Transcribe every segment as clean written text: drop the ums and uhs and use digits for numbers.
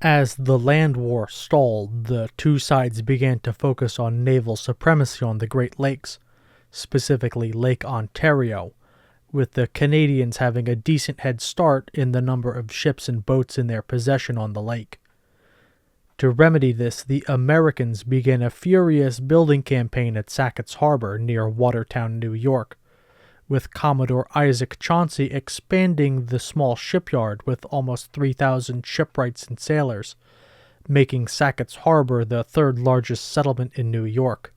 As the land war stalled, the two sides began to focus on naval supremacy on the Great Lakes, specifically Lake Ontario, with the Canadians having a decent head start in the number of ships and boats in their possession on the lake. To remedy this, the Americans began a furious building campaign at Sackett's Harbor near Watertown, New York, with Commodore Isaac Chauncey expanding the small shipyard with almost 3,000 shipwrights and sailors, making Sackett's Harbor the third largest settlement in New York.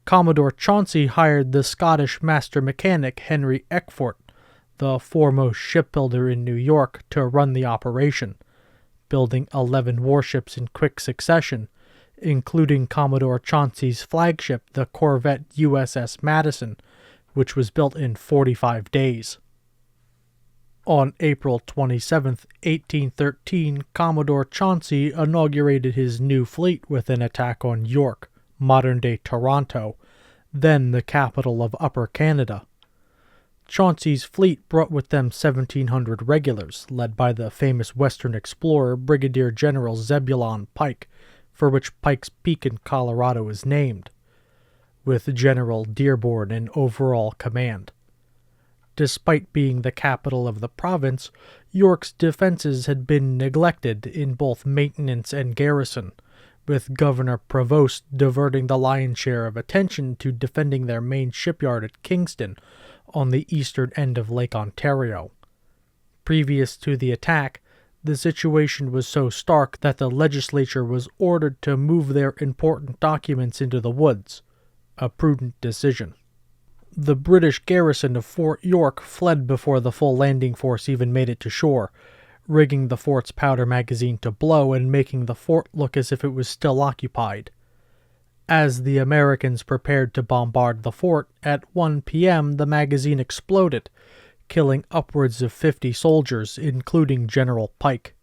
Commodore Chauncey hired the Scottish master mechanic Henry Eckfort, the foremost shipbuilder in New York, to run the operation, building 11 warships in quick succession, including Commodore Chauncey's flagship, the corvette USS Madison, which was built in 45 days. On April 27, 1813, Commodore Chauncey inaugurated his new fleet with an attack on York, modern-day Toronto, then the capital of Upper Canada. Chauncey's fleet brought with them 1,700 regulars, led by the famous Western explorer Brigadier General Zebulon Pike, for which Pike's Peak in Colorado is named, with General Dearborn in overall command. Despite being the capital of the province, York's defenses had been neglected in both maintenance and garrison, with Governor Prevost diverting the lion's share of attention to defending their main shipyard at Kingston on the eastern end of Lake Ontario. Previous to the attack, the situation was so stark that the legislature was ordered to move their important documents into the woods, a prudent decision. The British garrison of Fort York fled before the full landing force even made it to shore, rigging the fort's powder magazine to blow and making the fort look as if it was still occupied. As the Americans prepared to bombard the fort, at 1 p.m. the magazine exploded, killing upwards of 50 soldiers, including General Pike.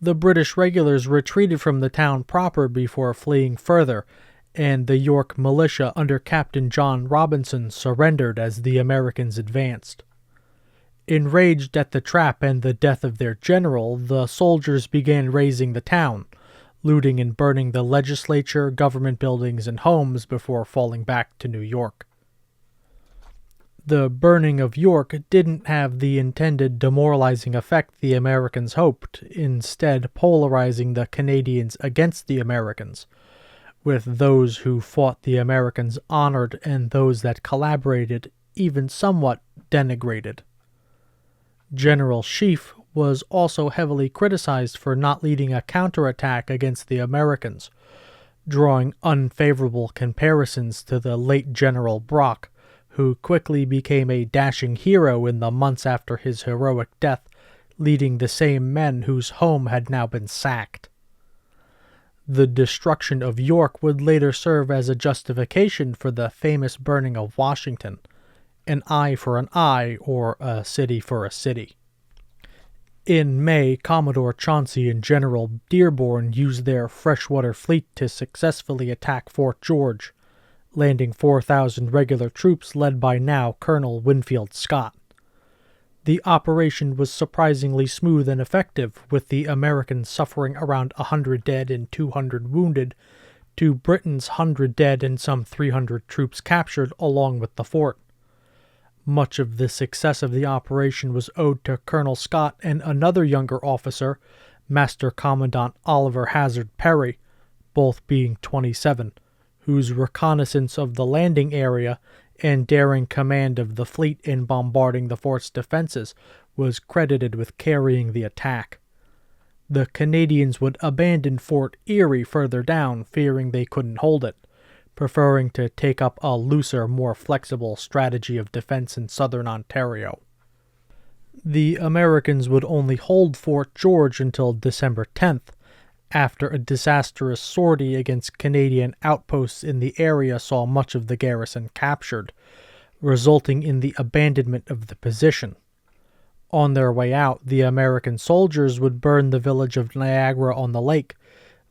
The British regulars retreated from the town proper before fleeing further, and the York militia under Captain John Robinson surrendered as the Americans advanced. Enraged at the trap and the death of their general, the soldiers began razing the town, looting and burning the legislature, government buildings, and homes before falling back to New York. The burning of York didn't have the intended demoralizing effect the Americans hoped, instead polarizing the Canadians against the Americans, with those who fought the Americans honored and those that collaborated even somewhat denigrated. General Sheaffe was also heavily criticized for not leading a counterattack against the Americans, drawing unfavorable comparisons to the late General Brock, who quickly became a dashing hero in the months after his heroic death, leading the same men whose home had now been sacked. The destruction of York would later serve as a justification for the famous burning of Washington, an eye for an eye or a city for a city. In May, Commodore Chauncey and General Dearborn used their freshwater fleet to successfully attack Fort George, landing 4,000 regular troops led by now Colonel Winfield Scott. The operation was surprisingly smooth and effective, with the Americans suffering around 100 dead and 200 wounded, to Britain's 100 dead and some 300 troops captured along with the fort. Much of the success of the operation was owed to Colonel Scott and another younger officer, Master Commandant Oliver Hazard Perry, both being 27, whose reconnaissance of the landing area and daring command of the fleet in bombarding the fort's defenses was credited with carrying the attack. The Canadians would abandon Fort Erie further down, fearing they couldn't hold it, preferring to take up a looser, more flexible strategy of defense in southern Ontario. The Americans would only hold Fort George until December 10th, after a disastrous sortie against Canadian outposts in the area saw much of the garrison captured, resulting in the abandonment of the position. On their way out, the American soldiers would burn the village of Niagara-on-the-Lake,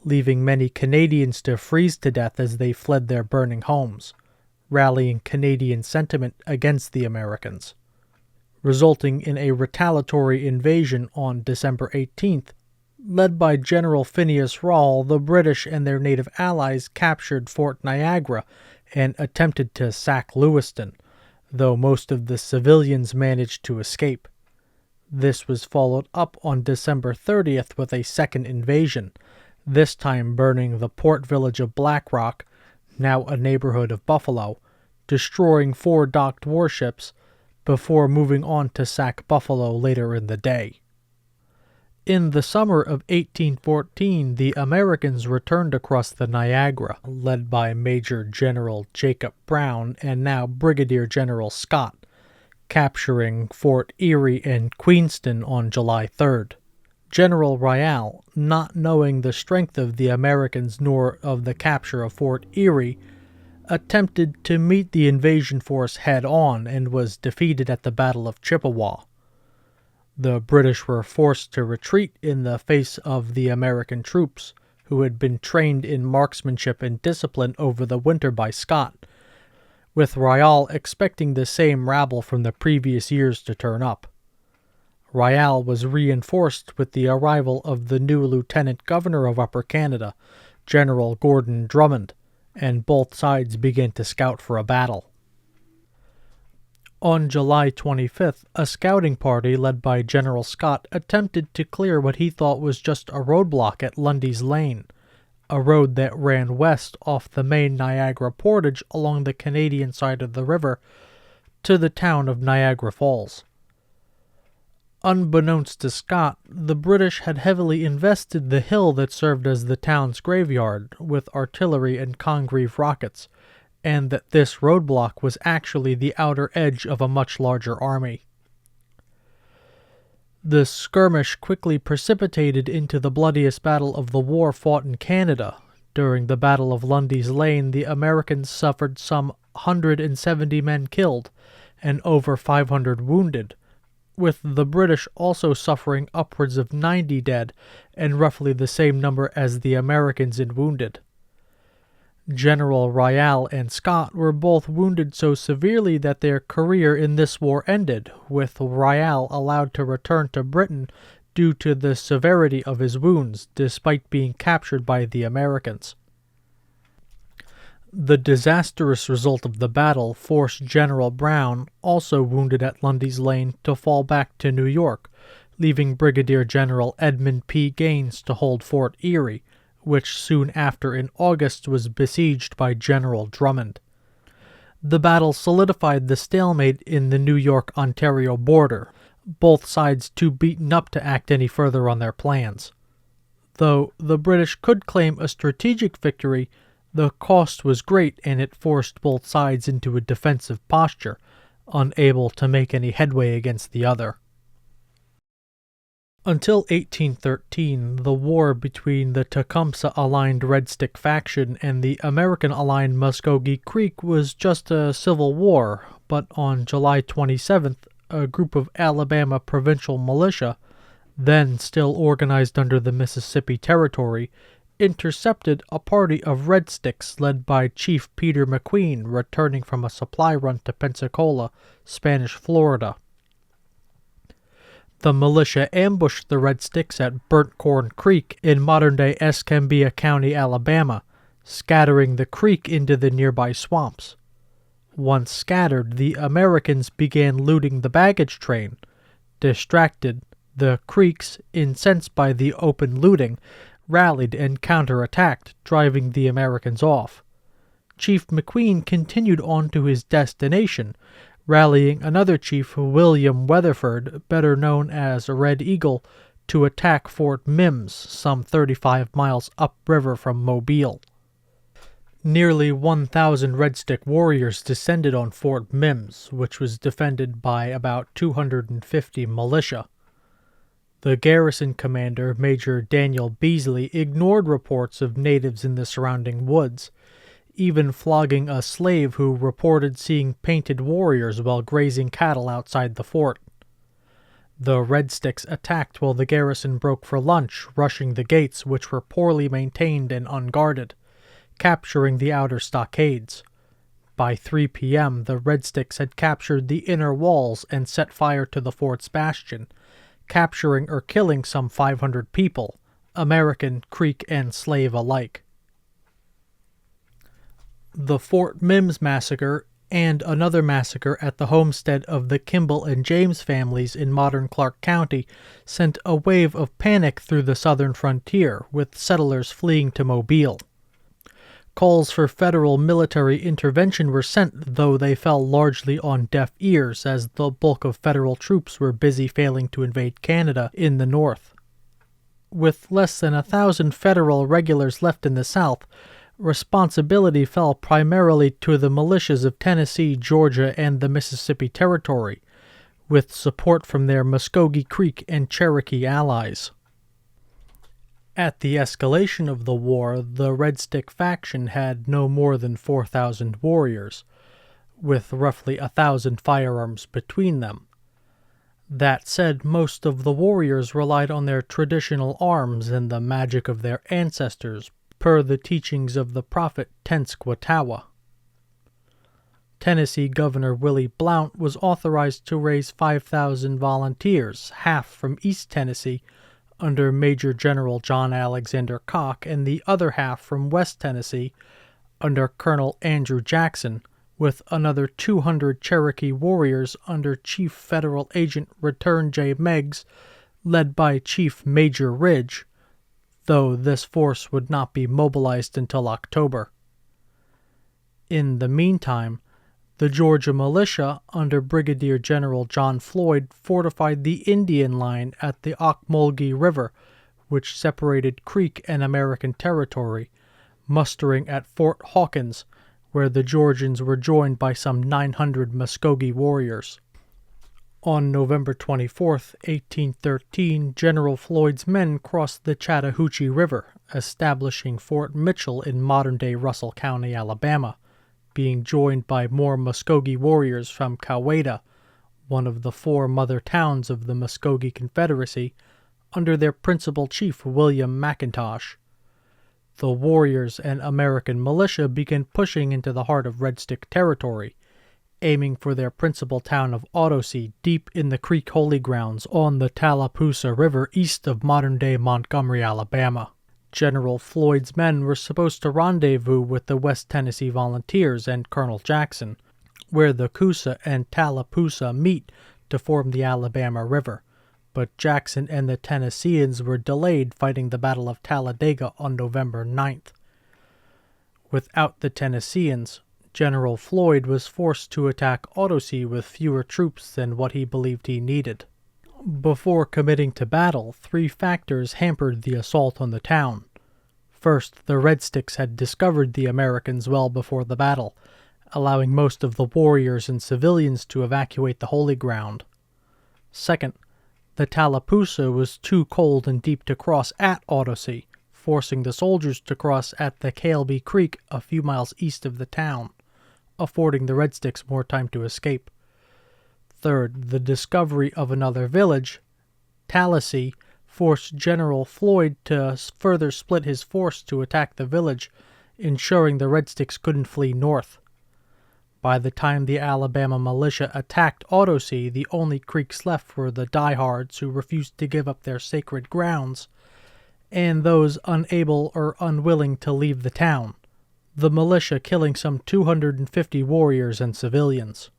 leaving many Canadians to freeze to death as they fled their burning homes, rallying Canadian sentiment against the Americans. Resulting in a retaliatory invasion on December 18th, Led by General Phineas Rawle, the British and their native allies captured Fort Niagara and attempted to sack Lewiston, though most of the civilians managed to escape. This was followed up on December 30th with a second invasion, this time burning the port village of Black Rock, now a neighborhood of Buffalo, destroying 4 docked warships, before moving on to sack Buffalo later in the day. In the summer of 1814, the Americans returned across the Niagara, led by Major General Jacob Brown and now Brigadier General Scott, capturing Fort Erie and Queenston on July 3rd. General Riall, not knowing the strength of the Americans nor of the capture of Fort Erie, attempted to meet the invasion force head-on and was defeated at the Battle of Chippewa. The British were forced to retreat in the face of the American troops, who had been trained in marksmanship and discipline over the winter by Scott, with Riall expecting the same rabble from the previous years to turn up. Riall was reinforced with the arrival of the new Lieutenant Governor of Upper Canada, General Gordon Drummond, and both sides began to scout for a battle. On July 25th, a scouting party led by General Scott attempted to clear what he thought was just a roadblock at Lundy's Lane, a road that ran west off the main Niagara portage along the Canadian side of the river to the town of Niagara Falls. Unbeknownst to Scott, the British had heavily invested the hill that served as the town's graveyard with artillery and Congreve rockets, and that this roadblock was actually the outer edge of a much larger army. The skirmish quickly precipitated into the bloodiest battle of the war fought in Canada. During the Battle of Lundy's Lane, the Americans suffered some 170 men killed and over 500 wounded, with the British also suffering upwards of 90 dead and roughly the same number as the Americans in wounded. General Riall and Scott were both wounded so severely that their career in this war ended, with Riall allowed to return to Britain due to the severity of his wounds, despite being captured by the Americans. The disastrous result of the battle forced General Brown, also wounded at Lundy's Lane, to fall back to New York, leaving Brigadier General Edmund P. Gaines to hold Fort Erie, which soon after in August was besieged by General Drummond. The battle solidified the stalemate in the New York-Ontario border, both sides too beaten up to act any further on their plans. Though the British could claim a strategic victory, the cost was great and it forced both sides into a defensive posture, unable to make any headway against the other. Until 1813, the war between the Tecumseh-aligned Red Stick faction and the American-aligned Muskogee Creek was just a civil war, but on July 27th, a group of Alabama provincial militia, then still organized under the Mississippi Territory, intercepted a party of Red Sticks led by Chief Peter McQueen returning from a supply run to Pensacola, Spanish Florida. The militia ambushed the Red Sticks at Burnt Corn Creek in modern-day Escambia County, Alabama, scattering the creek into the nearby swamps. Once scattered, the Americans began looting the baggage train. Distracted, the Creeks, incensed by the open looting, rallied and counterattacked, driving the Americans off. Chief McQueen continued on to his destination, rallying another chief, William Weatherford, better known as Red Eagle, to attack Fort Mims, some 35 miles upriver from Mobile. Nearly 1,000 Red Stick warriors descended on Fort Mims, which was defended by about 250 militia. The garrison commander, Major Daniel Beasley, ignored reports of natives in the surrounding woods, even flogging a slave who reported seeing painted warriors while grazing cattle outside the fort. The Red Sticks attacked while the garrison broke for lunch, rushing the gates, which were poorly maintained and unguarded, capturing the outer stockades. By 3 p.m., the Red Sticks had captured the inner walls and set fire to the fort's bastion, capturing or killing some 500 people, American, Creek, and slave alike. The Fort Mims Massacre and another massacre at the homestead of the Kimball and James families in modern Clark County sent a wave of panic through the southern frontier, with settlers fleeing to Mobile. Calls for federal military intervention were sent, though they fell largely on deaf ears, as the bulk of federal troops were busy failing to invade Canada in the north. With less than 1,000 federal regulars left in the South, responsibility fell primarily to the militias of Tennessee, Georgia, and the Mississippi Territory, with support from their Muskogee Creek and Cherokee allies. At the escalation of the war, the Red Stick faction had no more than 4,000 warriors, with roughly 1,000 firearms between them. That said, most of the warriors relied on their traditional arms and the magic of their ancestors, per the teachings of the prophet Tenskwatawa. Tennessee Governor Willie Blount was authorized to raise 5,000 volunteers, half from East Tennessee, under Major General John Alexander Koch, and the other half from West Tennessee, under Colonel Andrew Jackson, with another 200 Cherokee warriors under Chief Federal Agent Return J. Meigs, led by Chief Major Ridge, though this force would not be mobilized until October. In the meantime, the Georgia militia under Brigadier General John Floyd fortified the Indian line at the Ocmulgee River, which separated Creek and American territory, mustering at Fort Hawkins, where the Georgians were joined by some 900 Muskogee warriors. On November 24, 1813, General Floyd's men crossed the Chattahoochee River, establishing Fort Mitchell in modern-day Russell County, Alabama, being joined by more Muskogee warriors from Coweta, one of the 4 mother towns of the Muskogee Confederacy, under their principal chief William McIntosh. The warriors and American militia began pushing into the heart of Red Stick territory, aiming for their principal town of Ottosee deep in the Creek Holy Grounds on the Tallapoosa River east of modern-day Montgomery, Alabama. General Floyd's men were supposed to rendezvous with the West Tennessee Volunteers and Colonel Jackson, where the Coosa and Tallapoosa meet to form the Alabama River, but Jackson and the Tennesseans were delayed fighting the Battle of Talladega on November 9th. Without the Tennesseans, General Floyd was forced to attack Ottosee with fewer troops than what he believed he needed. Before committing to battle, 3 factors hampered the assault on the town. First, the Red Sticks had discovered the Americans well before the battle, allowing most of the warriors and civilians to evacuate the holy ground. Second, the Tallapoosa was too cold and deep to cross at Ottosee, forcing the soldiers to cross at the Caleby Creek a few miles east of the town, affording the Red Sticks more time to escape. Third, the discovery of another village, Tallahassee, forced General Floyd to further split his force to attack the village, ensuring the Red Sticks couldn't flee north. By the time the Alabama militia attacked Ottosee, the only Creeks left were the diehards who refused to give up their sacred grounds, and those unable or unwilling to leave the town, the militia killing some 250 warriors and civilians.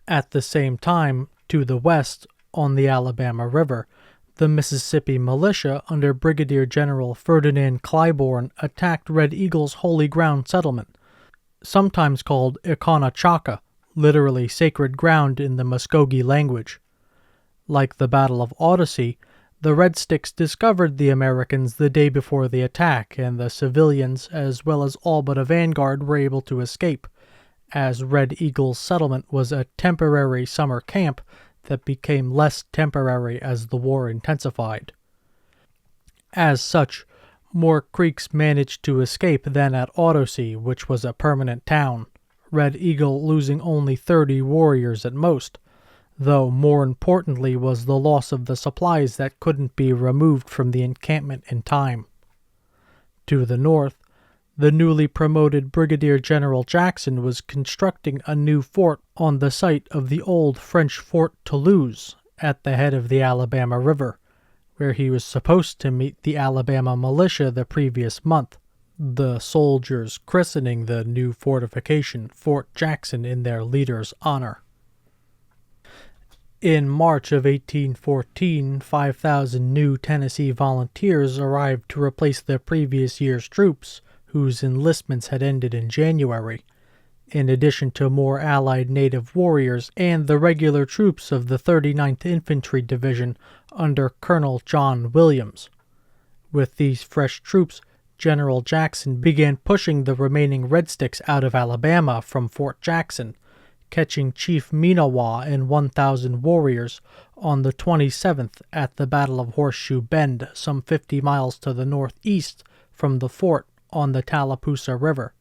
At the same time, to the west, on the Alabama River, the Mississippi militia under Brigadier General Ferdinand Claiborne attacked Red Eagle's Holy Ground settlement, sometimes called Iconachaka, literally sacred ground in the Muskogee language. Like the Battle of Ottosee, the Red Sticks discovered the Americans the day before the attack, and the civilians, as well as all but a vanguard, were able to escape, as Red Eagle's settlement was a temporary summer camp that became less temporary as the war intensified. As such, more Creeks managed to escape than at Ottosee, which was a permanent town, Red Eagle losing only 30 warriors at most, though more importantly was the loss of the supplies that couldn't be removed from the encampment in time. To the north, the newly promoted Brigadier General Jackson was constructing a new fort on the site of the old French Fort Toulouse at the head of the Alabama River, where he was supposed to meet the Alabama militia the previous month, the soldiers christening the new fortification Fort Jackson in their leader's honor. In March of 1814, 5,000 new Tennessee volunteers arrived to replace the previous year's troops, whose enlistments had ended in January, in addition to more allied native warriors and the regular troops of the 39th Infantry Division under Colonel John Williams. With these fresh troops, General Jackson began pushing the remaining Red Sticks out of Alabama from Fort Jackson, catching Chief Meenawah and 1,000 warriors on the 27th at the Battle of Horseshoe Bend, some 50 miles to the northeast from the fort on the Tallapoosa River.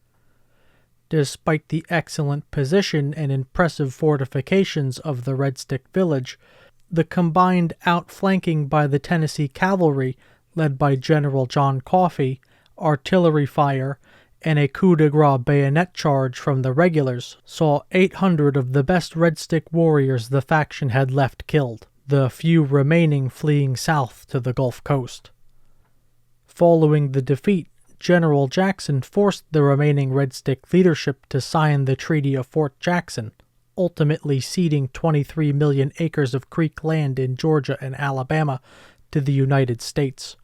Despite the excellent position and impressive fortifications of the Red Stick village, the combined outflanking by the Tennessee cavalry, led by General John Coffee, artillery fire, and a coup de grace bayonet charge from the regulars saw 800 of the best Red Stick warriors the faction had left killed, the few remaining fleeing south to the Gulf Coast. Following the defeat, General Jackson forced the remaining Red Stick leadership to sign the Treaty of Fort Jackson, ultimately ceding 23 million acres of Creek land in Georgia and Alabama to the United States.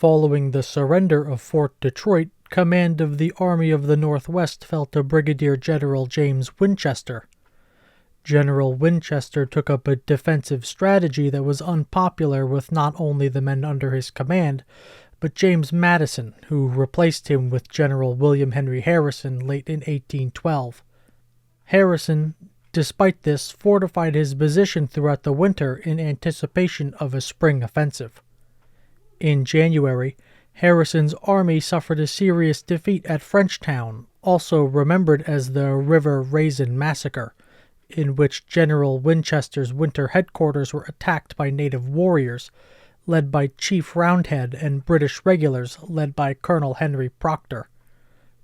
Following the surrender of Fort Detroit, command of the Army of the Northwest fell to Brigadier General James Winchester. General Winchester took up a defensive strategy that was unpopular with not only the men under his command, but James Madison, who replaced him with General William Henry Harrison late in 1812. Harrison, despite this, fortified his position throughout the winter in anticipation of a spring offensive. In January, Harrison's army suffered a serious defeat at Frenchtown, also remembered as the River Raisin Massacre, in which General Winchester's winter headquarters were attacked by native warriors, led by Chief Roundhead, and British regulars led by Colonel Henry Proctor,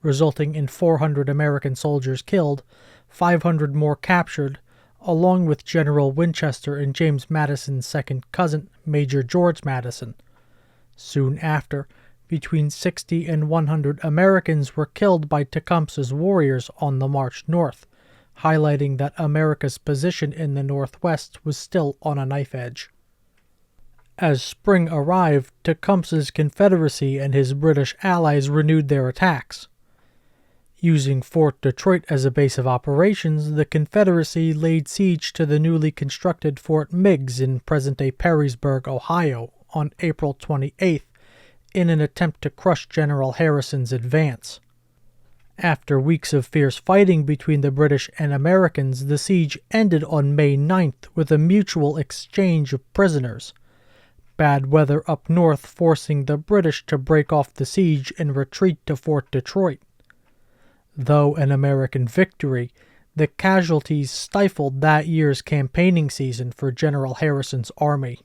resulting in 400 American soldiers killed, 500 more captured, along with General Winchester and James Madison's second cousin, Major George Madison. Soon after, between 60 and 100 Americans were killed by Tecumseh's warriors on the march north, highlighting that America's position in the Northwest was still on a knife edge. As spring arrived, Tecumseh's Confederacy and his British allies renewed their attacks. Using Fort Detroit as a base of operations, the Confederacy laid siege to the newly constructed Fort Meigs in present-day Perrysburg, Ohio, on April 28th in an attempt to crush General Harrison's advance. After weeks of fierce fighting between the British and Americans, the siege ended on May 9th with a mutual exchange of prisoners. Bad weather up north forcing the British to break off the siege and retreat to Fort Detroit. Though an American victory, the casualties stifled that year's campaigning season for General Harrison's army.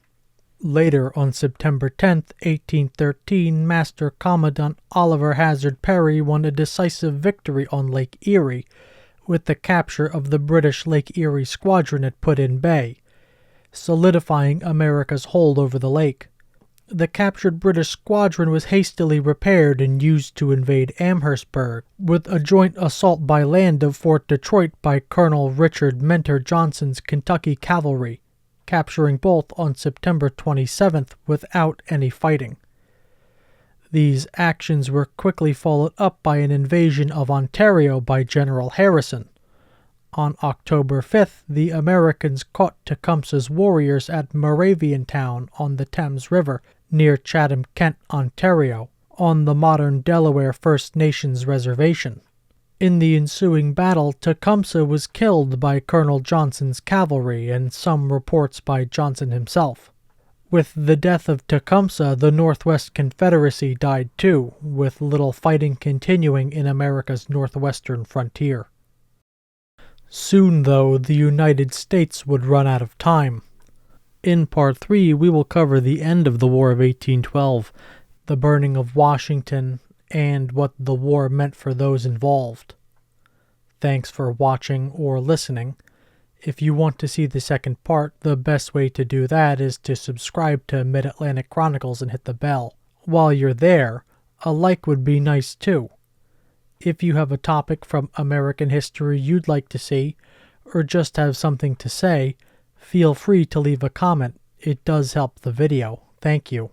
Later, on September 10, 1813, Master Commandant Oliver Hazard Perry won a decisive victory on Lake Erie, with the capture of the British Lake Erie Squadron at Put-in Bay, solidifying America's hold over the lake. The captured British squadron was hastily repaired and used to invade Amherstburg, with a joint assault by land of Fort Detroit by Colonel Richard Mentor Johnson's Kentucky Cavalry, capturing both on September 27th without any fighting. These actions were quickly followed up by an invasion of Ontario by General Harrison. On October 5th, the Americans caught Tecumseh's warriors at Moraviantown on the Thames River near Chatham, Kent, Ontario, on the modern Delaware First Nations reservation. In the ensuing battle, Tecumseh was killed by Colonel Johnson's cavalry and some reports by Johnson himself. With the death of Tecumseh, the Northwest Confederacy died too, with little fighting continuing in America's northwestern frontier. Soon, though, the United States would run out of time. In Part 3, we will cover the end of the War of 1812, the burning of Washington, and what the war meant for those involved. Thanks for watching or listening. If you want to see the second part, the best way to do that is to subscribe to Mid-Atlantic Chronicles and hit the bell. While you're there, a like would be nice too. If you have a topic from American history you'd like to see, or just have something to say, feel free to leave a comment. It does help the video. Thank you.